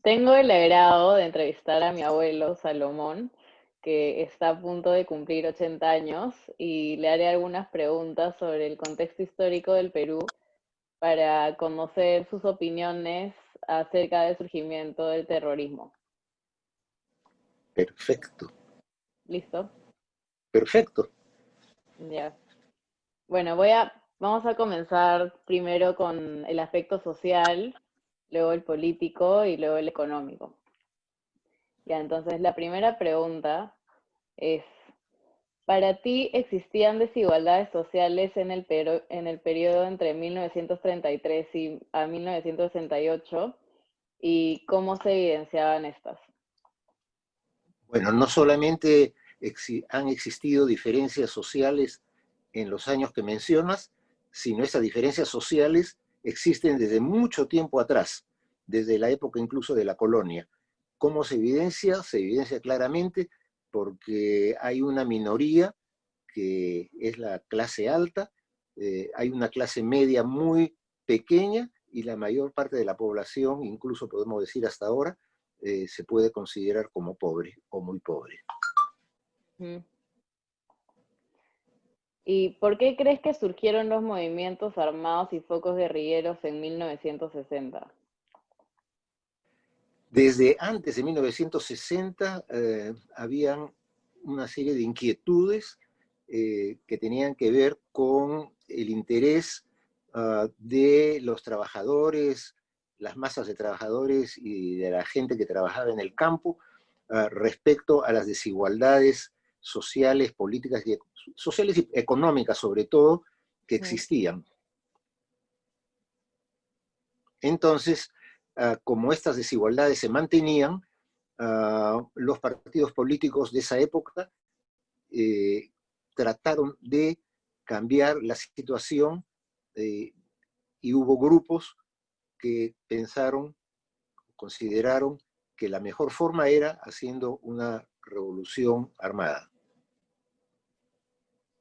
Tengo el agrado de entrevistar a mi abuelo Salomón, que está a punto de cumplir 80 años, y le haré algunas preguntas sobre el contexto histórico del Perú para conocer sus opiniones acerca del surgimiento del terrorismo. Perfecto, ¿Listo? perfecto. Ya. Bueno, vamos a comenzar primero con el aspecto social, luego el político y luego el económico. Ya, entonces la primera pregunta es, ¿para ti existían desigualdades sociales en el periodo entre 1933 y a 1968? ¿Y cómo se evidenciaban estas? Bueno, no solamente han existido diferencias sociales en los años que mencionas, sino esas diferencias sociales existen desde mucho tiempo atrás, desde la época incluso de la colonia. ¿Cómo se evidencia? Se evidencia claramente porque hay una minoría que es la clase alta, hay una clase media muy pequeña y la mayor parte de la población, incluso podemos decir hasta ahora, se puede considerar como pobre o muy pobre. Ujú. ¿Y por qué crees que surgieron los movimientos armados y focos guerrilleros en 1960? Desde antes de 1960 habían una serie de inquietudes que tenían que ver con el interés de los trabajadores, las masas de trabajadores y de la gente que trabajaba en el campo respecto a las desigualdades sociales, políticas, sociales y económicas sobre todo, que Ujú. existían. Entonces, como estas desigualdades se mantenían, los partidos políticos de esa época eh, trataron de cambiar la situación eh, y hubo grupos que pensaron, consideraron que la mejor forma era haciendo una revolución armada.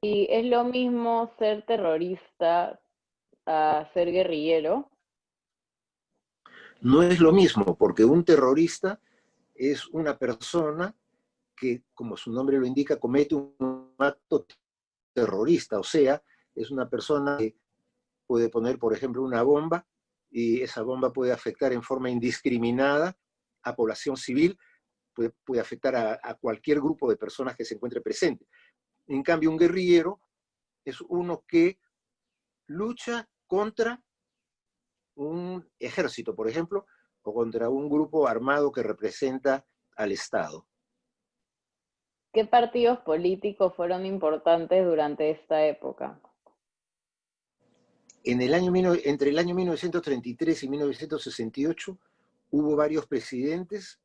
¿Y es lo mismo ser terrorista a ser guerrillero? No es lo mismo, porque un terrorista es una persona que, como su nombre lo indica, comete un acto terrorista, o sea, es una persona que puede poner, por ejemplo, una bomba y esa bomba puede afectar en forma indiscriminada a población civil, puede afectar a cualquier grupo de personas que se encuentre presente. En cambio, un guerrillero es uno que lucha contra un ejército, por ejemplo, o contra un grupo armado que representa al Estado. ¿Qué partidos políticos fueron importantes durante esta época? Entre el año 1933 y 1968 hubo varios presidentes,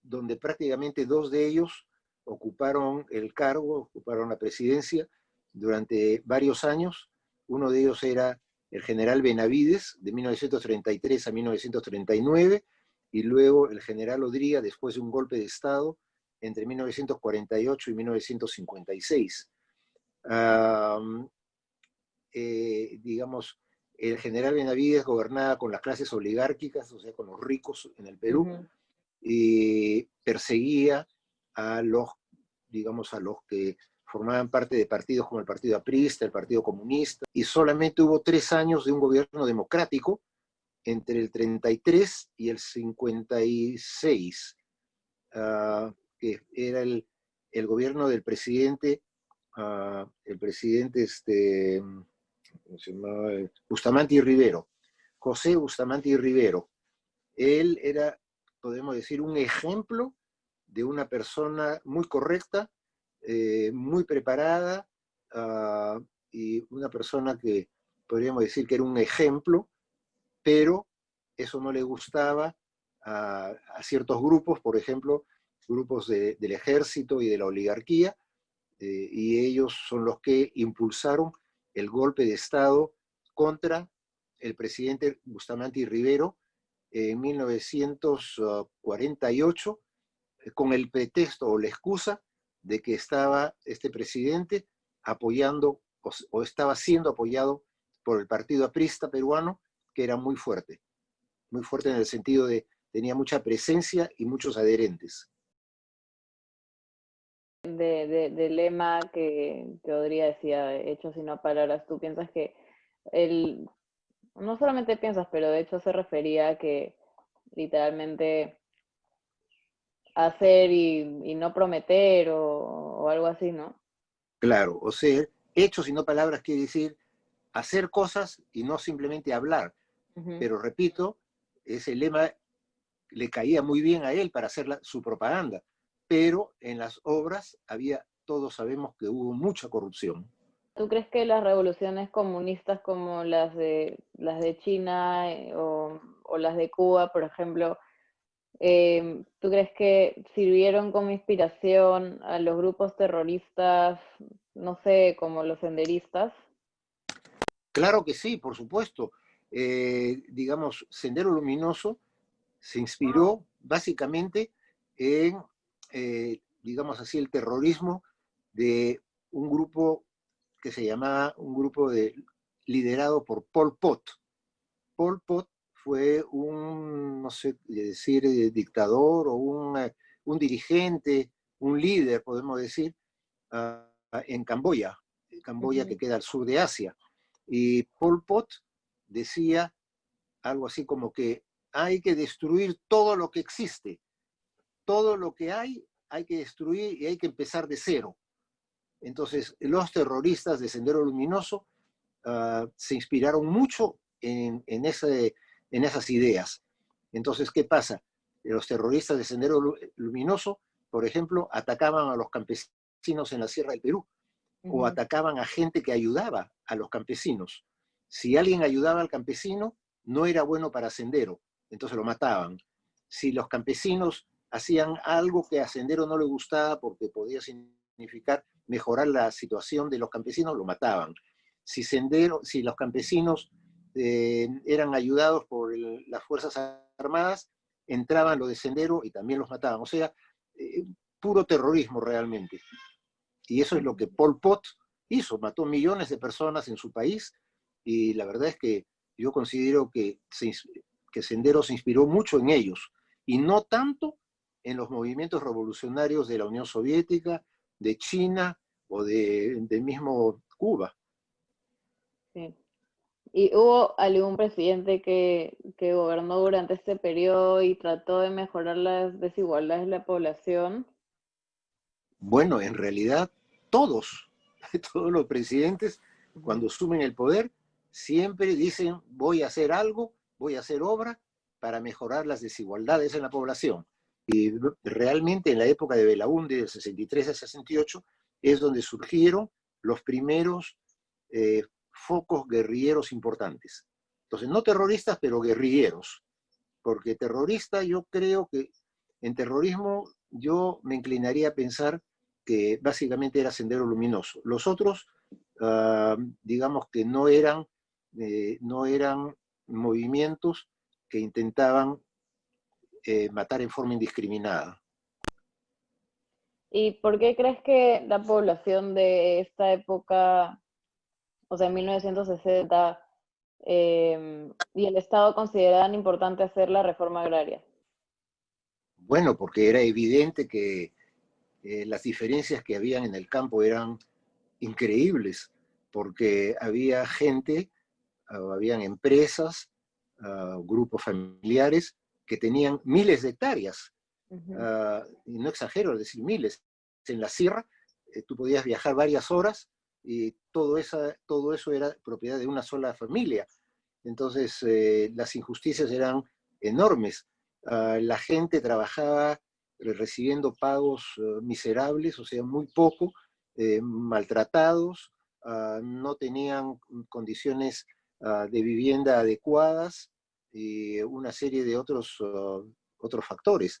donde prácticamente dos de ellos ocuparon el cargo, ocuparon la presidencia durante varios años. Uno de ellos era el general Benavides, de 1933 a 1939, y luego el general Odría, después de un golpe de Estado, entre 1948 y 1956. Digamos, el general Benavides gobernaba con las clases oligárquicas, o sea, con los ricos en el Perú, Ujú. y perseguía a los, digamos, a los que formaban parte de partidos como el Partido Aprista, el Partido Comunista, y solamente hubo 3 años de un gobierno democrático entre el 33 y el 56, que era el gobierno del presidente, el presidente ¿cómo se llamaba? Bustamante y Rivero, José Bustamante y Rivero. Él era, podemos decir, un ejemplo de una persona muy correcta, muy preparada, y una persona que podríamos decir que era un ejemplo, pero eso no le gustaba a ciertos grupos, por ejemplo, grupos del ejército y de la oligarquía, y ellos son los que impulsaron el golpe de Estado contra el presidente Bustamante y Rivero en 1948, con el pretexto o la excusa de que estaba este presidente apoyando o estaba siendo apoyado por el partido aprista peruano, que era muy fuerte. muy fuerte en el sentido de tenía mucha presencia y muchos adherentes. Del lema que Odría decía, hechos y no palabras, ¿tú piensas que él, no solamente piensas, pero de hecho se refería a que literalmente hacer y no prometer o algo así, ¿no? Claro, o sea, hechos y no palabras quiere decir hacer cosas y no simplemente hablar. Uh-huh. Pero repito, ese lema le caía muy bien a él para hacer su propaganda, pero en las obras había, todos sabemos que hubo mucha corrupción. ¿Tú crees que las revoluciones comunistas como las de China o las de Cuba, por ejemplo, ¿tú crees que sirvieron como inspiración a los grupos terroristas, no sé, como los senderistas? Claro que sí, por supuesto. Digamos, Sendero Luminoso se inspiró básicamente en, digamos así, el terrorismo de un grupo que se llamaba un grupo liderado por Pol Pot. Pol Pot fue un, no sé decir, dictador o un dirigente, un líder, podemos decir, en Camboya, Camboya que Uh-huh. queda al sur de Asia. Y Pol Pot decía algo así como que hay que destruir todo lo que existe, todo lo que hay que destruir y hay que empezar de cero. Entonces, los terroristas de Sendero Luminoso se inspiraron mucho en esas ideas. Entonces, ¿qué pasa? Los terroristas de Sendero Luminoso, por ejemplo, atacaban a los campesinos en la Sierra del Perú o Uh-huh. atacaban a gente que ayudaba a los campesinos. Si alguien ayudaba al campesino, no era bueno para Sendero, entonces lo mataban. Si los campesinos hacían algo que a Sendero no le gustaba porque podía significar mejorar la situación de los campesinos, lo mataban. Si los campesinos eran ayudados por las Fuerzas Armadas, entraban los de Sendero y también los mataban. O sea, puro terrorismo realmente. Y eso es lo que Pol Pot hizo, mató millones de personas en su país y la verdad es que yo considero que Sendero se inspiró mucho en ellos y no tanto en los movimientos revolucionarios de la Unión Soviética, de China o de mismo Cuba. Sí. ¿Y hubo algún presidente que gobernó durante este periodo y trató de mejorar las desigualdades de la población? Bueno, en realidad todos, todos los presidentes, Uh-huh. cuando asumen el poder, siempre dicen voy a hacer algo, voy a hacer obra para mejorar las desigualdades en la población. Y realmente en la época de Belaúnde, del 63 al 68, es donde surgieron los primeros focos guerrilleros importantes. Entonces, no terroristas, pero guerrilleros. Porque terrorista, yo creo que en terrorismo yo me inclinaría a pensar que básicamente era Sendero Luminoso. Los otros, digamos que no eran movimientos que intentaban matar en forma indiscriminada. ¿Y por qué crees que la población de esta época, o sea, en 1960, y el Estado consideraban importante hacer la reforma agraria? Bueno, porque era evidente que las diferencias que habían en el campo eran increíbles, porque había gente, habían empresas, grupos familiares que tenían miles de hectáreas. Uh-huh. Y no exagero al decir miles. En la sierra tú podías viajar varias horas y todo eso era propiedad de una sola familia. Entonces las injusticias eran enormes. La gente trabajaba recibiendo pagos miserables, o sea, muy poco, maltratados, no tenían condiciones de vivienda adecuadas y una serie de otros factores.